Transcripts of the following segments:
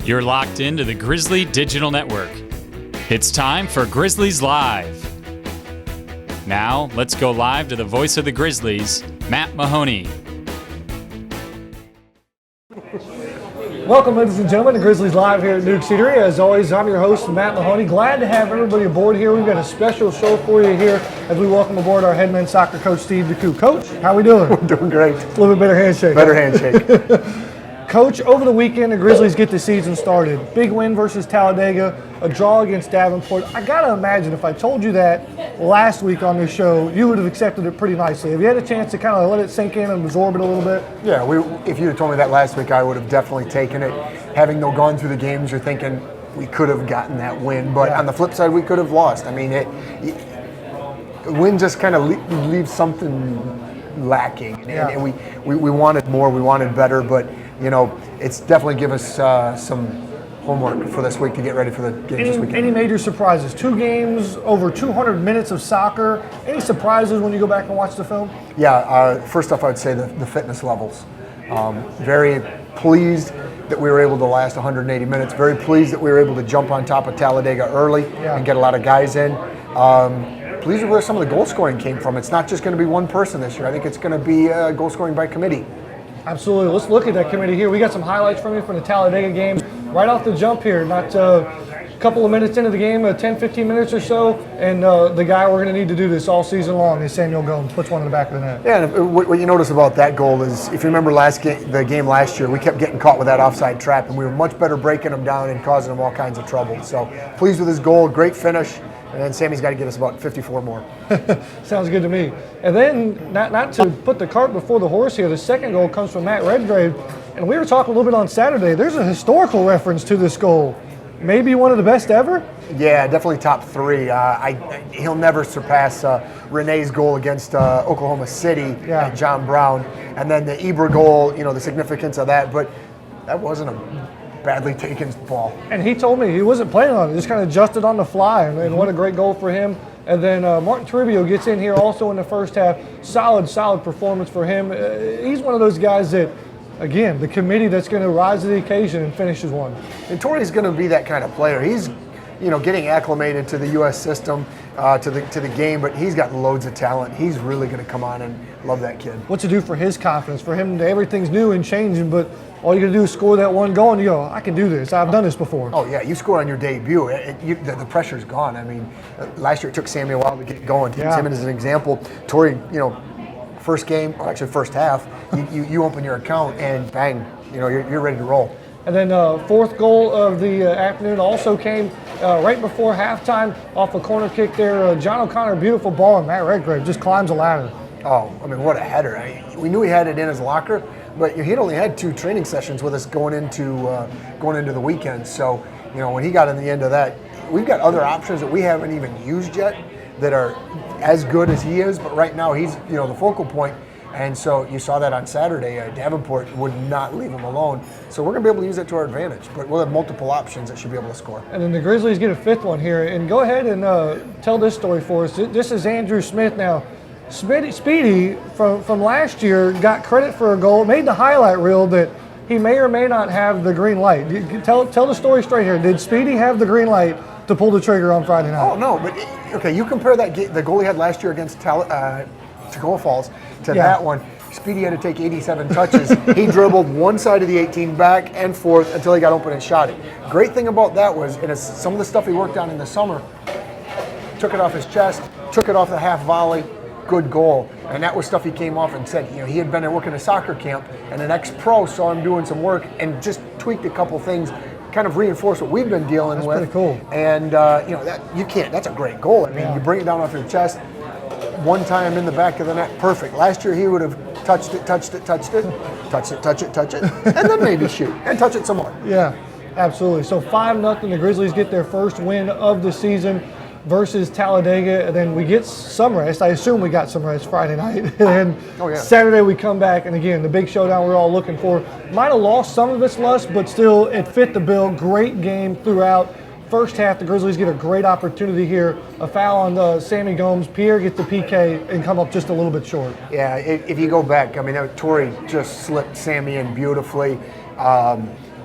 You're locked into the Grizzly Digital Network. It's time for Grizzlies Live. Now, let's go live to the voice of the Grizzlies, Matt Mahoney. Welcome, ladies and gentlemen, to Grizzlies Live here at Newk's Eatery. As always, I'm your host, Matt Mahoney. Glad to have everybody aboard here. We've got a special show for you here as we welcome aboard our head men's soccer coach, Steve DeCou. Coach, how are we doing? We're doing great. A little bit better handshake. Better handshake. Coach, over the weekend, the Grizzlies get the season started. Big win versus Talladega, a draw against Davenport. I got to imagine if I told you that last week on this show, you would have accepted it pretty nicely. Have you had a chance to kind of let it sink in and absorb it a little bit? Yeah, if you had told me that last week, I would have definitely taken it. Having gone through the games, you're thinking we could have gotten that win. But on the flip side, we could have lost. I mean, win just kind of leaves something lacking. And we wanted more, we wanted better, but you know, it's definitely given us some homework for this week to get ready for the games this weekend. Any major surprises? 2 games, over 200 minutes of soccer. Any surprises when you go back and watch the film? Yeah, first off, I would say the fitness levels. Very pleased that we were able to last 180 minutes. Very pleased that we were able to jump on top of Talladega early and get a lot of guys in. Pleased with where some of the goal scoring came from. It's not just going to be one person this year. I think it's going to be goal scoring by committee. Absolutely. Let's look at that committee here. We got some highlights from you from the Talladega game right off the jump here. Not a couple of minutes into the game, 10, 15 minutes or so, and the guy we're going to need to do this all season long is Samuel Gomes. Puts one in the back of the net. Yeah, and what you notice about that goal is, if you remember the game last year, we kept getting caught with that offside trap, and we were much better breaking them down and causing them all kinds of trouble. So pleased with his goal, great finish. And then Sammy's got to get us about 54 more. Sounds good to me. And then, not to put the cart before the horse here, the second goal comes from Matt Redgrave. And we were talking a little bit on Saturday. There's a historical reference to this goal. Maybe one of the best ever? Yeah, definitely top 3. He'll never surpass Renee's goal against Oklahoma City at John Brown. And then the Eatery goal, you know, the significance of that. But that wasn't a badly taken ball. And he told me he wasn't planning on it. Just kind of adjusted on the fly, and what a great goal for him. And then Martin Toribio gets in here also in the first half. Solid performance for him. He's one of those guys that, again, the committee that's going to rise to the occasion and finishes one. And Tori's going to be that kind of player. He's, you know, getting acclimated to the U.S. system, to the game, but he's got loads of talent. He's really going to come on and love that kid. What's it do for his confidence? For him, everything's new and changing, but all you got to do is score that one goal and you go, I can do this. I've done this before. Oh, yeah. You score on your debut. The pressure's gone. I mean, last year it took Sammy a while to get going. To use him as an example. Tori, you know, first game, or actually first half, you open your account and bang, you know, you're ready to roll. And then fourth goal of the afternoon also came right before halftime off a corner kick there. John O'Connor, beautiful ball, and Matt Redgrave just climbs a ladder. Oh, I mean, what a header. We knew he had it in his locker, but he'd only had 2 training sessions with us going into the weekend. So, you know, when he got in the end of that, we've got other options that we haven't even used yet that are as good as he is, but right now he's, you know, the focal point. And so you saw that on Saturday. Davenport would not leave him alone. So we're going to be able to use that to our advantage. But we'll have multiple options that should be able to score. And then the Grizzlies get a 5th one here. And go ahead and tell this story for us. This is Andrew Smith now. Speedy from last year got credit for a goal, made the highlight reel that he may or may not have the green light. Tell the story straight here. Did Speedy have the green light to pull the trigger on Friday night? Oh, no. But, okay, you compare the goal he had last year against Tacoma Falls to that one. Speedy had to take 87 touches. He dribbled one side of the 18 back and forth until he got open and shot it. Great thing about that was, and it's some of the stuff he worked on in the summer, took it off his chest, took it off the half volley, good goal. And that was stuff he came off and said, you know, he had been working a soccer camp, and an ex-pro saw him doing some work and just tweaked a couple things, kind of reinforce what we've been dealing with. That's pretty cool. And, you know, that's a great goal. I mean, you bring it down off your chest, one time in the back of the net, perfect. Last year he would have touched it, and then maybe shoot, and touch it some more. Yeah, absolutely. So 5-0, the Grizzlies get their first win of the season versus Talladega, and then we get some rest. I assume we got some rest Friday night. And Saturday we come back, and again, the big showdown we're all looking for. Might have lost some of its lust, but still, it fit the bill. Great game throughout. First half, the Grizzlies get a great opportunity here. A foul on Sammy Gomes. Pierre gets the PK and come up just a little bit short. Yeah, if you go back, I mean, Torrey just slipped Sammy in beautifully.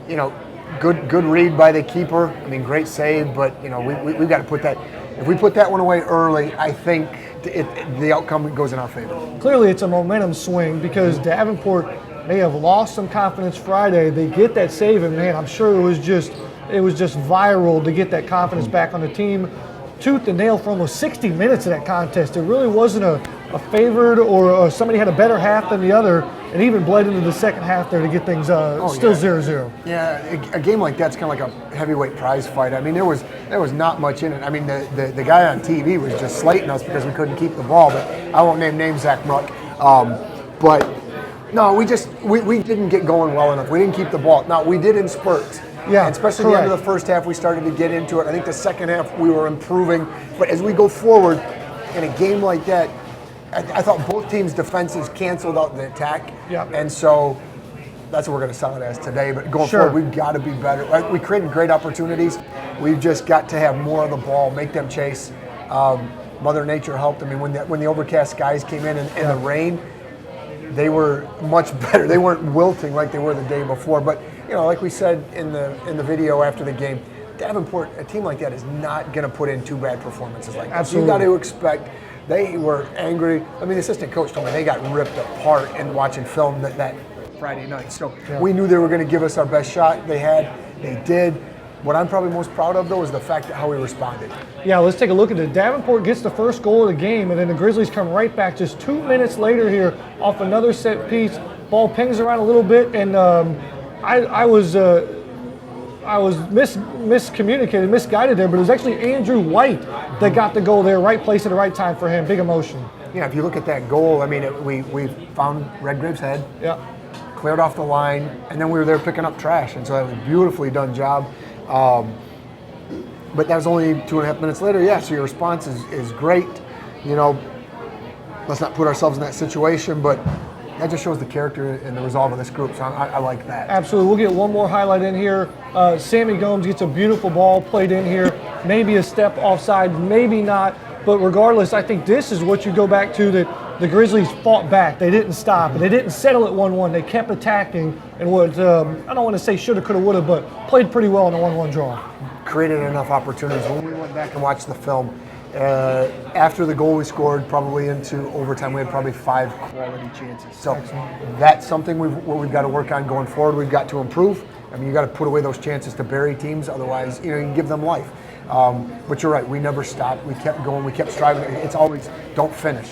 You know, Good read by the keeper. I mean, great save, but we've got to put that. If we put that one away early, I think the outcome goes in our favor. Clearly, it's a momentum swing because Davenport may have lost some confidence Friday. They get that save, and man, I'm sure it was just viral to get that confidence back on the team. Tooth and nail for almost 60 minutes of that contest. It really wasn't a favored or somebody had a better half than the other, and even bled into the second half there to get things still 0-0. Yeah, a game like that's kind of like a heavyweight prize fight. I mean, there was not much in it. I mean, the guy on TV was just slating us because we couldn't keep the ball, but I won't name names, Zach Muck. But no, we didn't get going well enough. We didn't keep the ball. Now, we did in spurts. Yeah, and especially at the end of the first half, we started to get into it. I think the second half we were improving. But as we go forward in a game like that, I thought both teams' defenses canceled out the attack. Yeah. And so that's what we're going to sell it as today. But going forward, we've got to be better. We created great opportunities. We've just got to have more of the ball, make them chase. Mother Nature helped. I mean, when the overcast skies came in and the rain, they were much better. They weren't wilting like they were the day before. But like we said in the video after the game, Davenport, a team like that is not going to put in two bad performances like that. Absolutely. So you got to expect. They were angry. I mean, the assistant coach told me they got ripped apart in watching film that Friday night. So we knew they were going to give us our best shot. They did. What I'm probably most proud of, though, is the fact that how we responded. Yeah, let's take a look at it. Davenport gets the first goal of the game, and then the Grizzlies come right back just 2 minutes later here off another set piece. Ball pings around a little bit, and I was miscommunicated, misguided there, but it was actually Andrew White that got the goal there, right place at the right time for him. Big emotion. Yeah, if you look at that goal, I mean, we found Redgrave's head, cleared off the line, and then we were there picking up trash, and so that was a beautifully done job. But that was only 2.5 minutes later. Yeah, so your response is great. Let's not put ourselves in that situation, but that just shows the character and the resolve of this group, so I like that. Absolutely. We'll get one more highlight in here. Sammy Gomes gets a beautiful ball played in here. Maybe a step offside, maybe not. But regardless, I think this is what you go back to, that the Grizzlies fought back. They didn't stop, and they didn't settle at 1-1. They kept attacking, and what I don't want to say shoulda, coulda, woulda, but played pretty well in a 1-1 draw. Created enough opportunities. When we went back and watched the film, after the goal we scored, probably into overtime, we had probably 5 quality chances. So that's something we've got to work on going forward. We've got to improve. I mean, you got to put away those chances to bury teams. Otherwise, you can give them life. But you're right. We never stopped. We kept going. We kept striving. It's always don't finish.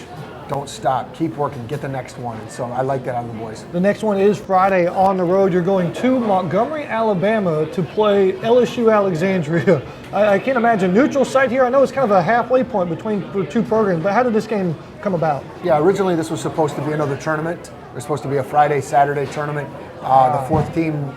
Don't stop. Keep working. Get the next one. And so I like that out of the boys. The next one is Friday on the road. You're going to Montgomery, Alabama to play LSU Alexandria. I can't imagine. Neutral site here. I know it's kind of a halfway point between the two programs, but how did this game come about? Yeah, originally this was supposed to be another tournament. It was supposed to be a Friday, Saturday tournament. The fourth team,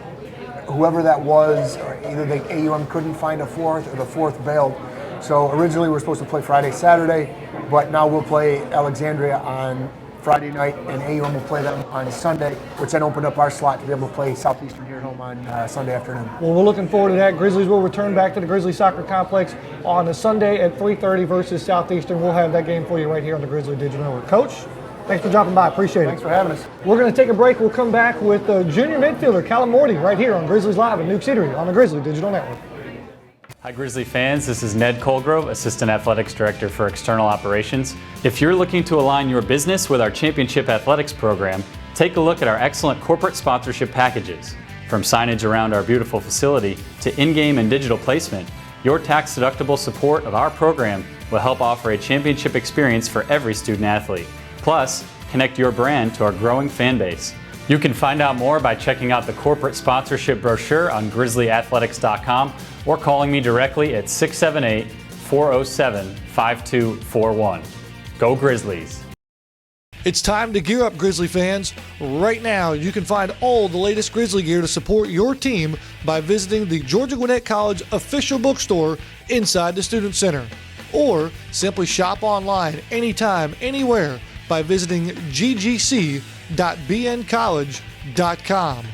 whoever that was, or either the AUM couldn't find a fourth or the fourth bailed. So originally we were supposed to play Friday, Saturday, but now we'll play Alexandria on Friday night, and AUM will play them on Sunday, which then opened up our slot to be able to play Southeastern here at home on Sunday afternoon. Well, we're looking forward to that. Grizzlies will return back to the Grizzly Soccer Complex on a Sunday at 3:30 versus Southeastern. We'll have that game for you right here on the Grizzly Digital Network. Coach, thanks for dropping by. Appreciate it. Thanks for having us. We're going to take a break. We'll come back with junior midfielder Callum Mordey right here on Grizzlies Live at Newk Eatery on the Grizzly Digital Network. Hi Grizzly fans, this is Ned Colgrove, Assistant Athletics Director for External Operations. If you're looking to align your business with our Championship Athletics program, take a look at our excellent corporate sponsorship packages. From signage around our beautiful facility to in-game and digital placement, your tax-deductible support of our program will help offer a championship experience for every student athlete. Plus, connect your brand to our growing fan base. You can find out more by checking out the corporate sponsorship brochure on grizzlyathletics.com or calling me directly at 678-407-5241. Go Grizzlies! It's time to gear up, Grizzly fans. Right now, you can find all the latest Grizzly gear to support your team by visiting the Georgia Gwinnett College official bookstore inside the Student Center. Or simply shop online anytime, anywhere by visiting ggc.bncollege.com.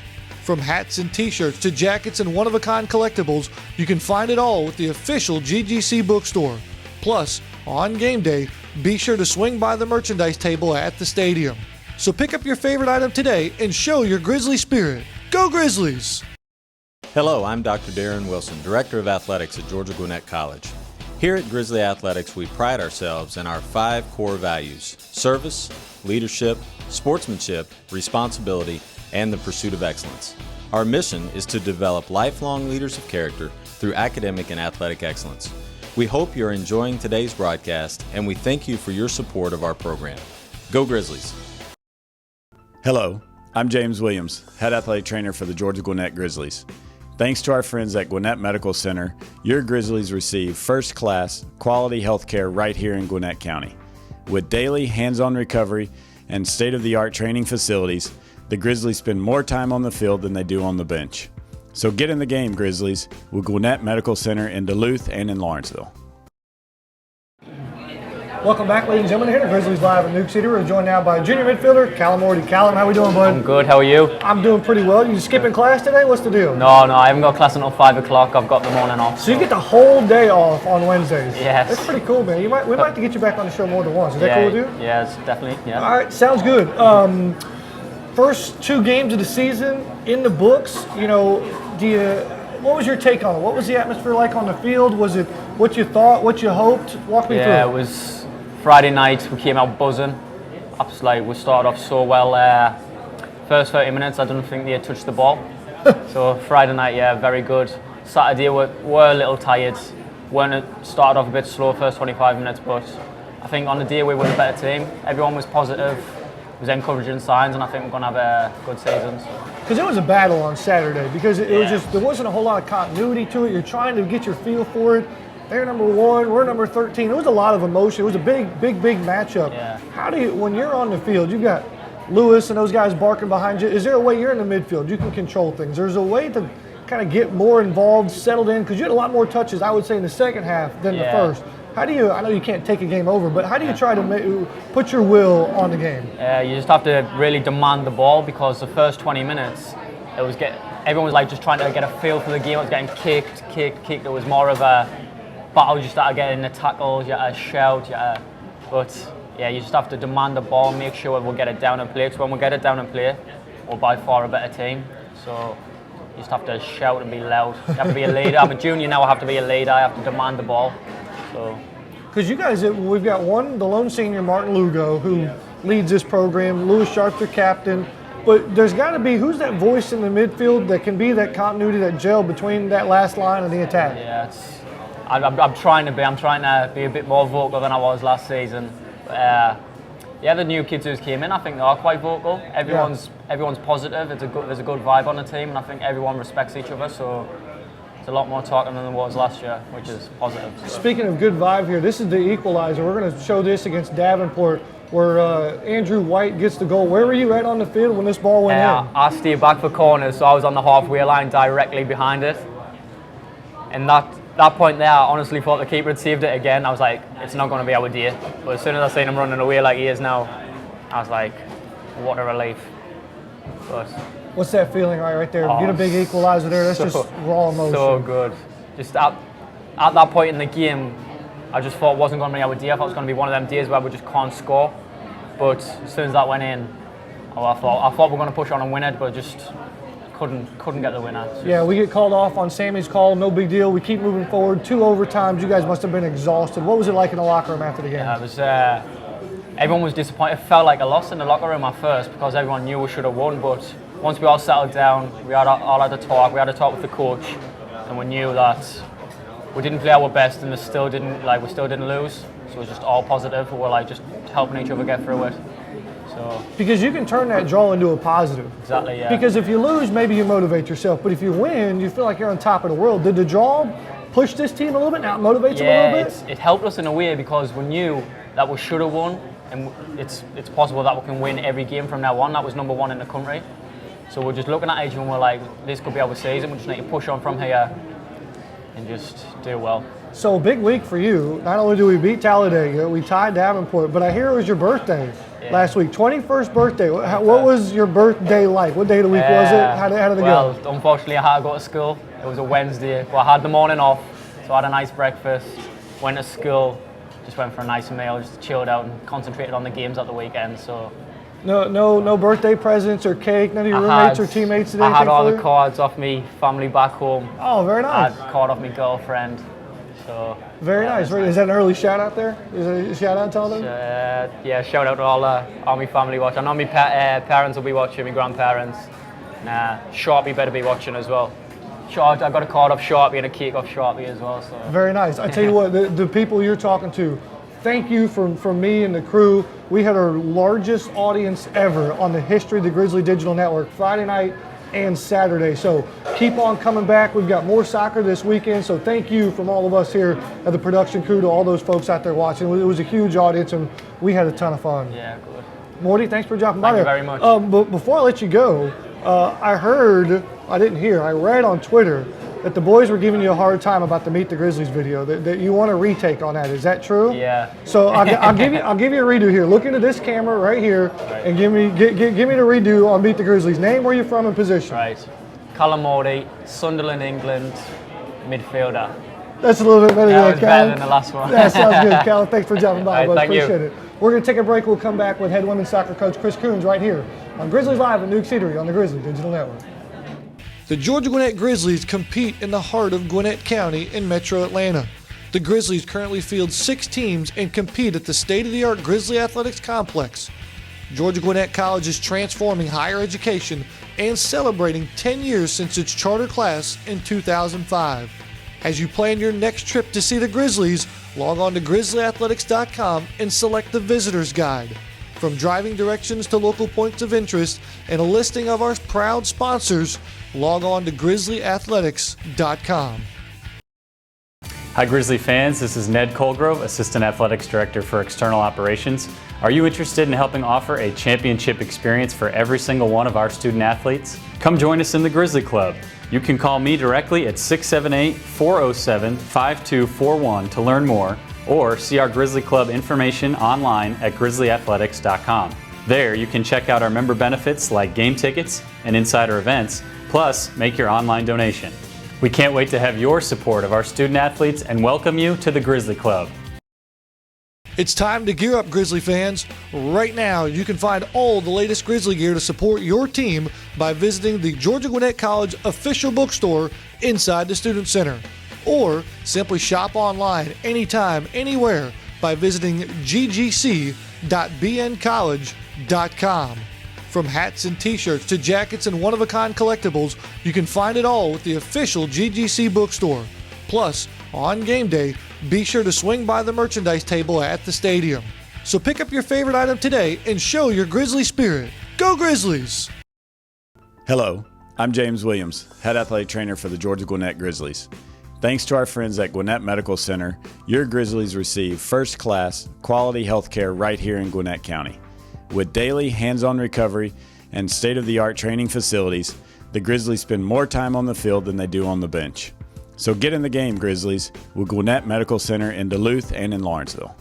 From hats and t-shirts to jackets and one-of-a-kind collectibles, you can find it all with the official GGC bookstore. Plus, on game day, be sure to swing by the merchandise table at the stadium. So pick up your favorite item today and show your Grizzly spirit. Go Grizzlies! Hello, I'm Dr. Darren Wilson, Director of Athletics at Georgia Gwinnett College. Here at Grizzly Athletics, we pride ourselves in our 5 core values: service, leadership, sportsmanship, responsibility, and the pursuit of excellence. Our mission is to develop lifelong leaders of character through academic and athletic excellence. We hope you're enjoying today's broadcast, and we thank you for your support of our program. Go Grizzlies! Hello, I'm James Williams, Head Athletic Trainer for the Georgia Gwinnett Grizzlies. Thanks to our friends at Gwinnett Medical Center, your Grizzlies receive first-class, quality health care right here in Gwinnett County. With daily hands-on recovery and state-of-the-art training facilities, the Grizzlies spend more time on the field than they do on the bench. So get in the game, Grizzlies, with Gwinnett Medical Center in Duluth and in Lawrenceville. Welcome back, ladies and gentlemen, here to Grizzlies Live at Newk City. We're joined now by junior midfielder Callum Mordey. Callum, how we doing, bud? I'm good, how are you? I'm doing pretty well. You skipping class today? What's the deal? No, I haven't got class until 5 o'clock. I've got the morning off. So you get the whole day off on Wednesdays? Yes. That's pretty cool, man. We might have to get you back on the show more than once. Is that cool with you? Yes, definitely, yeah. All right, sounds good. First 2 games of the season in the books. You know, what was your take on it? What was the atmosphere like on the field? Was it what you thought, what you hoped? Walk me through. Yeah, it was Friday night. We came out buzzing. We started off so well. First 30 minutes, I don't think they had touched the ball. So Friday night, yeah, very good. Saturday, were a little tired. Started off a bit slow first 25 minutes, but I think on the day we were the better team. Everyone was positive. It was encouraging signs, and I think we're going to have a good season. Because it was a battle on Saturday, because it was just, there wasn't a whole lot of continuity to it. You're trying to get your feel for it. They're number 1, we're number 13. It was a lot of emotion. It was a big matchup. Yeah. How do you, when you're on the field, you've got Lewis and those guys barking behind you. Is there a way, you're in the midfield, you can control things. There's a way to kind of get more involved, settled in, because you had a lot more touches, I would say, in the second half than the first. How do you, I know you can't take a game over, but how do you try to put your will on the game? You just have to really demand the ball, because the first 20 minutes, everyone was like just trying to get a feel for the game. It was getting kicked. It was more of a battle. You just started getting the tackles, you had to shout, but yeah, you just have to demand the ball, make sure we'll get it down and play. Because when we get it down and play, we're by far a better team. So you just have to shout and be loud. You have to be a leader. I'm a junior now, I have to be a leader. I have to demand the ball. So. Because you guys, we've got the lone senior, Martin Lugo, who leads this program. Lewis Sharp, their captain. But there's got to be, who's that voice in the midfield that can be that continuity, that gel between that last line and the attack? Yeah, I'm trying to be a bit more vocal than I was last season. The new kids who came in, I think they are quite vocal. Everyone's positive. There's a good vibe on the team, and I think everyone respects each other. So it's a lot more talking than there was last year, which is positive. Speaking of good vibe here, this is the equalizer. We're going to show this against Davenport, where Andrew White gets the goal. Where were you at on the field when this ball went in? I stayed back for corners, so I was on the halfway line directly behind it. And that point there, I honestly thought the keeper had saved it again. I was like, it's not going to be our day. But as soon as I seen him running away like he is now, I was like, what a relief. But what's that feeling right there? Get a big equalizer there. That's just raw emotion. So good. Just at that point in the game, I just thought it wasn't going to be our day. I thought it was going to be one of them days where we just can't score. But as soon as that went in, I thought we were going to push on and win it, but just couldn't get the winner. Yeah, we get called off on Sammy's call. No big deal. We keep moving forward. 2 overtimes. You guys must have been exhausted. What was it like in the locker room after the game? Yeah, it was. Everyone was disappointed. It felt like a loss in the locker room at first because everyone knew we should have won. But once we all settled down, we all had a talk. We had a talk with the coach, and we knew that we didn't play our best, and we still didn't lose. So it was just all positive. We were just helping each other get through it. So. Because you can turn that draw into a positive. Exactly, yeah. Because if you lose, maybe you motivate yourself. But if you win, you feel like you're on top of the world. Did the draw push this team a little bit? Now it motivates them a little bit? It helped us in a way because we knew that we should have won. And it's possible that we can win every game from now on. That was number 1 in the country. So we're just looking at each other and we're like, this could be our season. We just need to push on from here and just do well. So big week for you. Not only do we beat Talladega, we tied Davenport, but I hear it was your birthday last week. 21st birthday. What was your birthday like? What day of the week was it? How did it go? Well, unfortunately I had to go to school. It was a Wednesday, but I had the morning off. So I had a nice breakfast, went to school, just went for a nice meal, just chilled out and concentrated on the games at the weekend. So No birthday presents or cake. None of your roommates or teammates did anything I had all for the you? cards off me family back home. Oh, very I nice. had a card off my girlfriend. So Very nice. Is that an early shout out there? Is it a shout out to all them? yeah, shout out to all my family watching. I know my parents will be watching, my grandparents. Sharpie better be watching as well. I got a card off Sharpie and a cake off Sharpie as well. So. Very nice. I tell you what, the people you're talking to, thank you from me and the crew. We had our largest audience ever on the history of the Grizzly Digital Network, Friday night and Saturday. So keep on coming back. We've got more soccer this weekend. So thank you from all of us here at the production crew to all those folks out there watching. It was a huge audience and we had a ton of fun. Yeah, good. Mordey, thanks for dropping by there. Thank you very much. But before I let you go, I read on Twitter that the boys were giving you a hard time about the Meet the Grizzlies video, that you want a retake on that. Is that true? Yeah. So I'll give you a redo here. Look into this camera right here and give me the redo on Meet the Grizzlies. Name, where you're from, and position. Right. Callum Mordey, Sunderland, England, midfielder. That's a little bit better That than was that, better than the last one. That sounds good, Callum. Thanks for dropping by. All right, thank you. Appreciate it. We're going to take a break. We'll come back with head women's soccer coach Chris Kouns right here on Grizzlies Live at Newk Eatery on the Grizzly Digital Network. The Georgia Gwinnett Grizzlies compete in the heart of Gwinnett County in metro Atlanta. The Grizzlies currently field 6 teams and compete at the state-of-the-art Grizzly Athletics Complex. Georgia Gwinnett College is transforming higher education and celebrating 10 years since its charter class in 2005. As you plan your next trip to see the Grizzlies, log on to grizzlyathletics.com and select the Visitor's Guide. From driving directions to local points of interest and a listing of our proud sponsors, log on to grizzlyathletics.com. Hi Grizzly fans, this is Ned Colgrove, Assistant Athletics Director for External Operations. Are you interested in helping offer a championship experience for every single one of our student athletes? Come join us in the Grizzly Club. You can call me directly at 678-407-5241 to learn more, or see our Grizzly Club information online at grizzlyathletics.com. There you can check out our member benefits like game tickets and insider events, plus make your online donation. We can't wait to have your support of our student athletes and welcome you to the Grizzly Club. It's time to gear up, Grizzly fans. Right now, you can find all the latest Grizzly gear to support your team by visiting the Georgia Gwinnett College official bookstore inside the Student Center. Or simply shop online anytime, anywhere by visiting ggc.bncollege.com. From hats and t-shirts to jackets and one-of-a-kind collectibles, you can find it all with the official GGC bookstore. Plus, on game day, be sure to swing by the merchandise table at the stadium. So pick up your favorite item today and show your Grizzly spirit. Go Grizzlies! Hello, I'm James Williams, Head Athletic Trainer for the Georgia Gwinnett Grizzlies. Thanks to our friends at Gwinnett Medical Center, your Grizzlies receive first-class, quality health care right here in Gwinnett County. With daily hands-on recovery and state-of-the-art training facilities, the Grizzlies spend more time on the field than they do on the bench. So get in the game, Grizzlies, with Gwinnett Medical Center in Duluth and in Lawrenceville.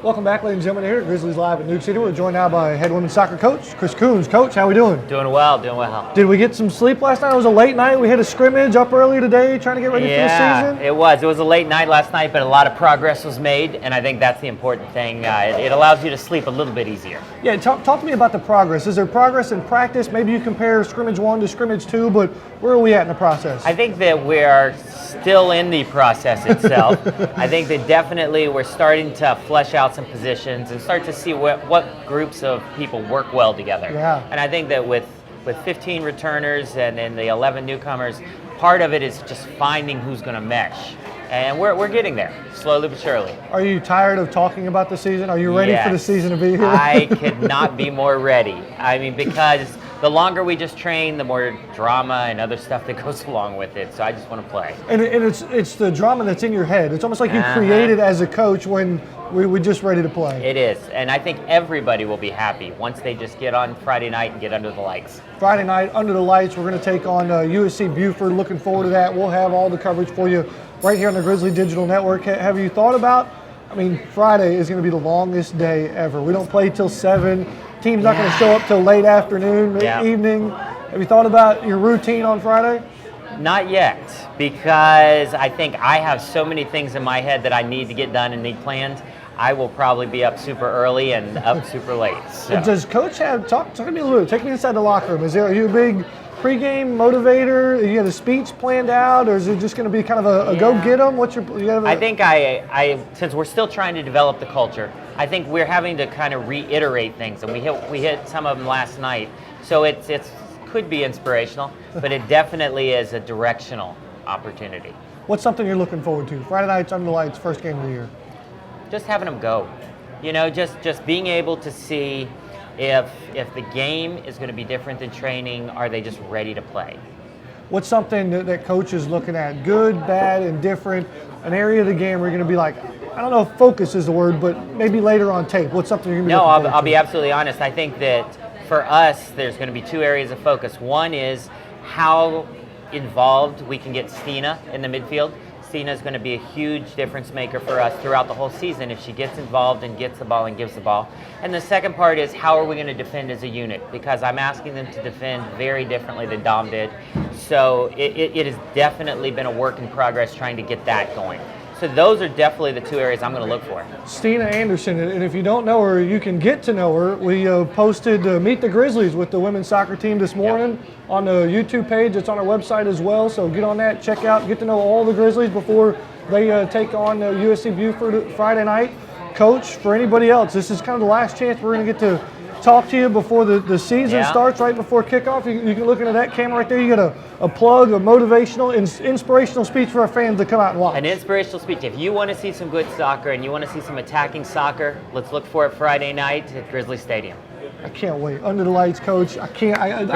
Welcome back, ladies and gentlemen, here at Grizzlies Live at Newk City. We're joined now by head women's soccer coach, Chris Kouns. Coach, how we doing? Doing well, doing well. Did we get some sleep last night? It was a late night. We had a scrimmage up early today trying to get ready for the season. It was a late night last night, but a lot of progress was made, and I think that's the important thing. It allows you to sleep a little bit easier. Yeah, talk to me about the progress. Is there progress in practice? Maybe you compare scrimmage 1 to scrimmage 2, but where are we at in the process? I think that we're still in the process itself. I think that definitely we're starting to flesh out some positions and start to see what groups of people work well together. Yeah. And I think that with 15 returners and the 11 newcomers, part of it is just finding who's going to mesh. And we're getting there, slowly but surely. Are you tired of talking about the season? Are you ready for the season to be here? I could not be more ready. I mean, because the longer we just train, the more drama and other stuff that goes along with it. So I just want to play. And it's the drama that's in your head. It's almost like you created as a coach when we're just ready to play. It is. And I think everybody will be happy once they just get on Friday night and get under the lights. Friday night, under the lights, we're going to take on USC Buford. Looking forward to that. We'll have all the coverage for you right here on the Grizzly Digital Network. Have you thought about, Friday is going to be the longest day ever. We don't play till 7. Team's not going to show up till late afternoon, evening. Have you thought about your routine on Friday? Not yet, because I think I have so many things in my head that I need to get done and need planned. I will probably be up super early and up super late. So. Does Coach talk to me a little bit? Take me inside the locker room. Are you a big pregame motivator? You got a speech planned out, or is it just going to be kind of a go get 'em? I think I since we're still trying to develop the culture, I think we're having to kind of reiterate things, and we hit some of them last night. So it's could be inspirational, but it definitely is a directional opportunity. What's something you're looking forward to? Friday nights under the lights, first game of the year. Just having them go. Just being able to see if the game is going to be different than training, are they just ready to play? What's something that Coach is looking at, good, bad, and different, an area of the game where you're going to be like, I don't know if focus is the word, but maybe later on tape, what's something you're going to be looking forward I'll to? be absolutely honest. I think that for us, there's going to be two areas of focus. One is how involved we can get Stina in the midfield. Stina is going to be a huge difference maker for us throughout the whole season if she gets involved and gets the ball and gives the ball. And the second part is how are we going to defend as a unit, because I'm asking them to defend very differently than Dom did. So it has definitely been a work in progress trying to get that going. So those are definitely the two areas I'm going to look for. Stina Anderson, and if you don't know her, you can get to know her. We posted Meet the Grizzlies with the women's soccer team this morning on the YouTube page. It's on our website as well, so get on that, check out, get to know all the Grizzlies before they take on USC Buford Friday night. Coach, for anybody else, this is kind of the last chance we're going to get to talk to you before the season starts, right before kickoff. You can look into that camera right there. You got a plug, a motivational, inspirational speech for our fans to come out and watch. An inspirational speech. If you want to see some good soccer and you want to see some attacking soccer, let's look for it Friday night at Grizzly Stadium. I can't wait. Under the lights, Coach. I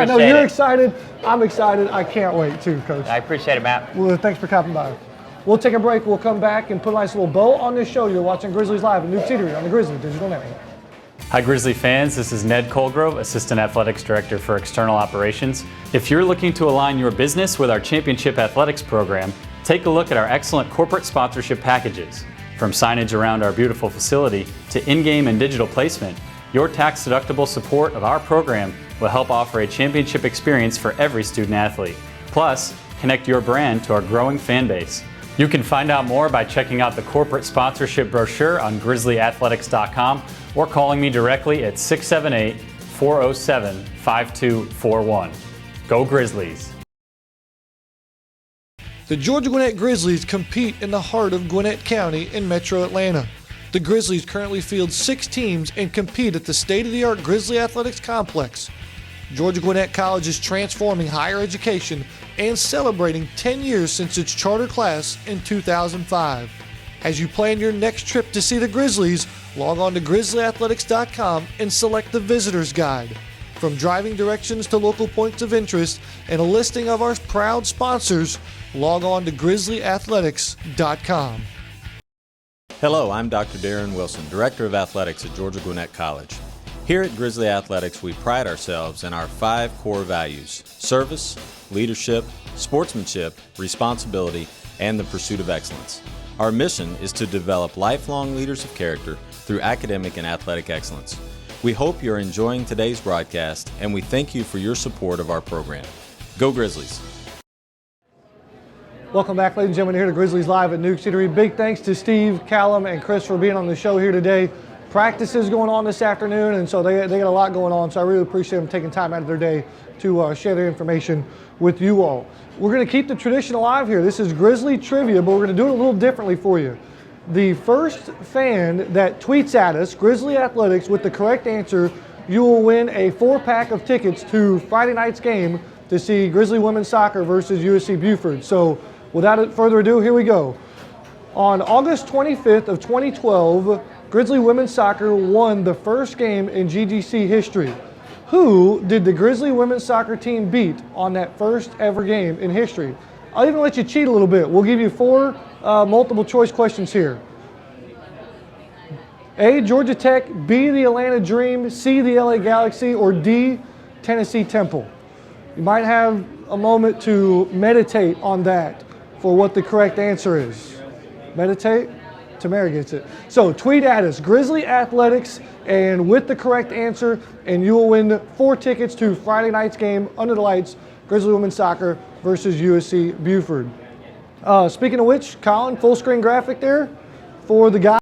know you're excited. I'm excited. I can't wait too, Coach. I appreciate it, Matt. Well, thanks for coming by. We'll take a break. We'll come back and put a nice little bow on this show. You're watching Grizzlies Live at Newk Eatery on the Grizzly Digital Network. Hi Grizzly fans, this is Ned Colgrove, Assistant Athletics Director for External Operations. If you're looking to align your business with our Championship Athletics program, take a look at our excellent corporate sponsorship packages. From signage around our beautiful facility to in-game and digital placement, your tax-deductible support of our program will help offer a championship experience for every student athlete. Plus, connect your brand to our growing fan base. You can find out more by checking out the corporate sponsorship brochure on grizzlyathletics.com or calling me directly at 678-407-5241. Go Grizzlies! The Georgia Gwinnett Grizzlies compete in the heart of Gwinnett County in Metro Atlanta. The Grizzlies currently field 6 teams and compete at the state-of-the-art Grizzly Athletics Complex. Georgia Gwinnett College is transforming higher education and celebrating 10 years since its charter class in 2005. As you plan your next trip to see the Grizzlies, log on to grizzlyathletics.com and select the Visitor's Guide. From driving directions to local points of interest and a listing of our proud sponsors, log on to grizzlyathletics.com. Hello, I'm Dr. Darren Wilson, Director of Athletics at Georgia Gwinnett College. Here at Grizzly Athletics, we pride ourselves in our 5 core values: service, leadership, sportsmanship, responsibility, and the pursuit of excellence. Our mission is to develop lifelong leaders of character through academic and athletic excellence. We hope you're enjoying today's broadcast, and we thank you for your support of our program. Go Grizzlies! Welcome back, ladies and gentlemen, here to Grizzlies Live at Newk Eatery. Big thanks to Steve, Callum, and Chris for being on the show here today. Practice is going on this afternoon, and so they got a lot going on, so I really appreciate them taking time out of their day to share their information with you all. We're going to keep the tradition alive here. This is Grizzly Trivia, but we're going to do it a little differently for you. The first fan that tweets at us, Grizzly Athletics, with the correct answer, you will win a 4-pack of tickets to Friday night's game to see Grizzly women's soccer versus USC Buford. So without further ado, here we go. On August 25th of 2012, Grizzly women's soccer won the first game in GGC history. Who did the Grizzly women's soccer team beat on that first ever game in history? I'll even let you cheat a little bit. We'll give you 4 multiple choice questions here. A, Georgia Tech, B, the Atlanta Dream, C, the LA Galaxy, or D, Tennessee Temple. You might have a moment to meditate on that for what the correct answer is. Meditate? Tamara gets it. So tweet at us, Grizzly Athletics, and with the correct answer, and you will win 4 tickets to Friday night's game under the lights, Grizzly women's soccer versus USC Buford. Speaking of which, Colin, full screen graphic there for the guys.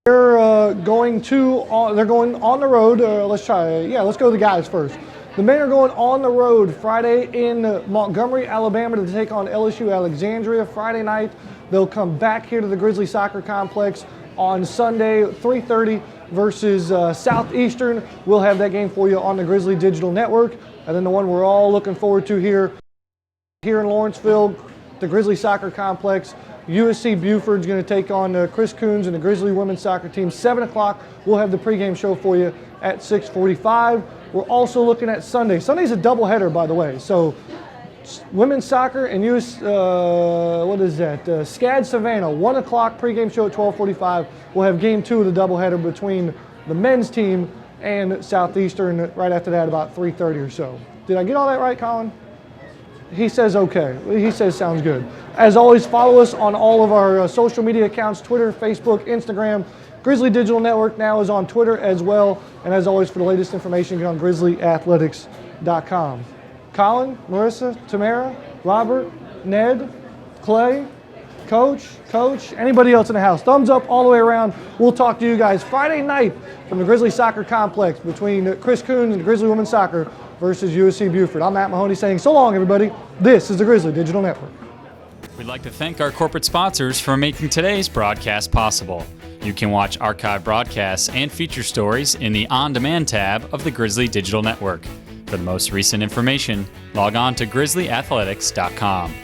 Their going on the road. Let's go to the guys first. The men are going on the road Friday in Montgomery, Alabama to take on LSU Alexandria. Friday night, they'll come back here to the Grizzly Soccer Complex on Sunday, 3:30 versus Southeastern. We'll have that game for you on the Grizzly Digital Network. And then the one we're all looking forward to here in Lawrenceville, the Grizzly Soccer Complex. USC Buford's going to take on Chris Kouns and the Grizzly women's soccer team. 7 o'clock, we'll have the pregame show for you at 6:45. We're also looking at Sunday. Sunday's a doubleheader, by the way. So women's soccer and SCAD Savannah, 1 o'clock pregame show at 12:45. We'll have game 2 of the doubleheader between the men's team and Southeastern right after that, about 3:30 or so. Did I get all that right, Colin? He says okay. He says sounds good. As always, follow us on all of our social media accounts, Twitter, Facebook, Instagram. Grizzly Digital Network now is on Twitter as well. And as always, for the latest information, get on grizzlyathletics.com. Colin, Marissa, Tamara, Robert, Ned, Clay, Coach, anybody else in the house. Thumbs up all the way around. We'll talk to you guys Friday night from the Grizzly Soccer Complex between Chris Kouns and Grizzly Women's Soccer versus USC Buford. I'm Matt Mahoney saying so long, everybody. This is the Grizzly Digital Network. We'd like to thank our corporate sponsors for making today's broadcast possible. You can watch archive broadcasts and feature stories in the On Demand tab of the Grizzly Digital Network. For the most recent information, log on to grizzlyathletics.com.